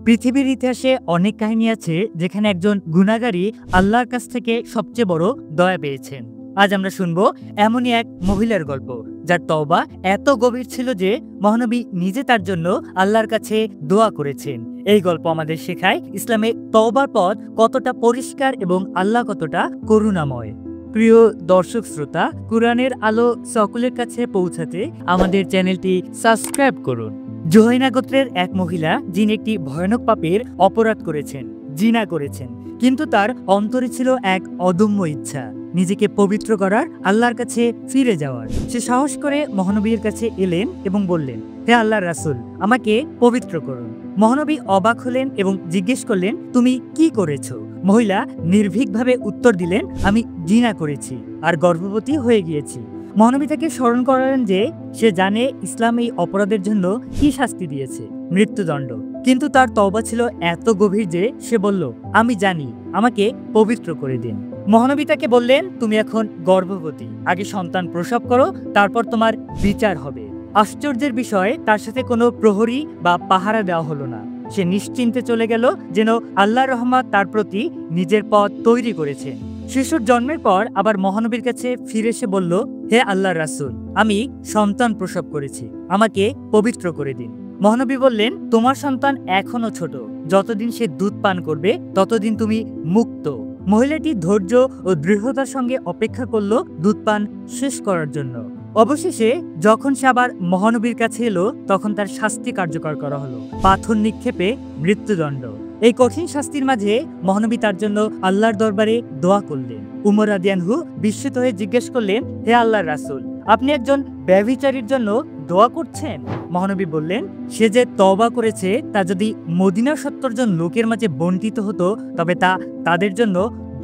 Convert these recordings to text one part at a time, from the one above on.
পৃথিবীর ইতিহাসে অনেক কাহিনী আছে যেখানে একজন গুনাহগারী আল্লাহর কাছ থেকে সবচেয়ে বড় দয়া পেয়েছেন। আজ আমরা শুনবো এমনই এক মহিলার গল্প যার তওবা এত গভীর ছিল যে মহানবী নিজে তার জন্য আল্লাহর কাছে দোয়া করেছেন। এই গল্প আমাদের শেখায় ইসলামে তওবার পথ কতটা পরিষ্কার এবং আল্লাহ কতটা করুণাময়। প্রিয় দর্শক শ্রোতা, কুরআনের আলো সকলের কাছে পৌঁছাতে আমাদের চ্যানেলটি সাবস্ক্রাইব করুন। জোহাইনা গোত্রের এক মহিলা যিনি একটি ভয়ানক পাপের অপরাধ করেছেন, জিনা করেছেন, কিন্তু তার অন্তরে ছিল এক অদম্য ইচ্ছা নিজেকে পবিত্র করার, আল্লাহর কাছে ফিরে যাওয়ার। সে সাহস করে মহানবীর কাছে এলেন এবং বললেন, হে আল্লাহর রাসূল, আমাকে পবিত্র করুন। মহানবী অবাক হলেন এবং জিজ্ঞেস করলেন, তুমি কি করেছো? মহিলা নির্ভীকভাবে উত্তর দিলেন, আমি জিনা করেছি আর গর্ভবতী হয়ে গিয়েছি। মহানবী তাকে স্মরণ করালেন যে সে জানে ইসলাম এই অপরাধের জন্য কি শাস্তি দিয়েছে, মৃত্যুদণ্ড। কিন্তু তার তওবা ছিল এত গভীর যে সে বলল, আমি জানি, আমাকে পবিত্র করে দিন। মহানবী তাকে বললেন, তুমি এখন গর্ভবতী, আগে সন্তান প্রসব করো, তারপর তোমার বিচার হবে। আশ্চর্যের বিষয়, তার সাথে কোনো প্রহরী বা পাহারা দেওয়া হলো না। সে নিশ্চিন্তে চলে গেল, যেন আল্লাহর রহমত তার প্রতি নিজের পথ তৈরি করেছে। শিশুর জন্মের পর আবার মহানবীর কাছে ফিরে এসে বলল, হে আল্লাহর রাসূল, আমি সন্তান প্রসব করেছি, আমাকে পবিত্র করে দিন। মহানবী বললেন, তোমার সন্তান এখনো ছোট, যতদিন সে দুধ পান করবে ততদিন তুমি মুক্ত। মহিলাটি ধৈর্য ও দৃঢ়তার সঙ্গে অপেক্ষা করল দুধ পান শেষ করার জন্য। অবশেষে যখন সে আবার মহানবীর কাছে এলো, তখন তার শাস্তি কার্যকর করা হলো, পাথর নিক্ষেপে মৃত্যুদণ্ড। এই কঠিন শাস্তির মাঝে মহানবী তার জন্য আল্লাহর দরবারে দোয়া করলেন। উমর রাদিয়াল্লাহু বিস্মিত হয়ে জিজ্ঞেস করলেন, হে আল্লাহর রাসূল, আপনি একজন ব্যভিচারীর জন্য দোয়া করছেন? মহানবী বললেন, সে যে তওবা করেছে তা যদি মদিনার ৭০ জন লোকের মাঝে বন্টিত হতো তবে তা তাদের জন্য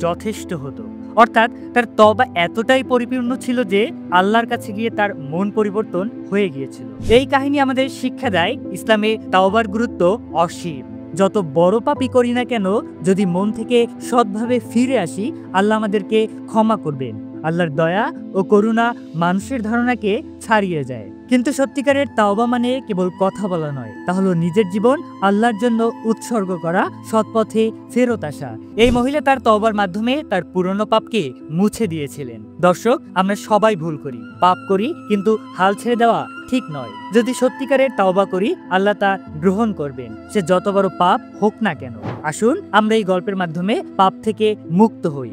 যথেষ্ট হতো। অর্থাৎ তার তওবা এতটাই পরিপূর্ণ ছিল যে আল্লাহর কাছে গিয়ে তার মন পরিবর্তন হয়ে গিয়েছিল। এই কাহিনী আমাদের শিক্ষা দেয় ইসলামে তওবার গুরুত্ব অসীম। যত বড় পাপই করি না কেন, যদি মন থেকে সৎভাবে ফিরে আসি, আল্লাহ আমাদেরকে ক্ষমা করবেন। আল্লাহর দয়া ও করুণা মানুষের ধারণাকে ছাড়িয়ে যায়। কিন্তু সত্যিকারের তাওবা মানে কেবল কথা বলা নয়, তা হলো নিজের জীবন আল্লাহর জন্য উৎসর্গ করা, সৎপথে ফেরত আসা। এই মহিলা তার তওবার মাধ্যমে তার পুরনো পাপকে মুছে দিয়েছিলেন। দর্শক, আমরা সবাই ভুল করি, পাপ করি, কিন্তু হাল ছেড়ে দেওয়া ঠিক নয়। যদি সত্যিকারের তাওবা করি, আল্লাহ তা গ্রহণ করবেন, সে যত বড় পাপ হোক না কেন। আসুন আমরা এই গল্পের মাধ্যমে পাপ থেকে মুক্ত হই।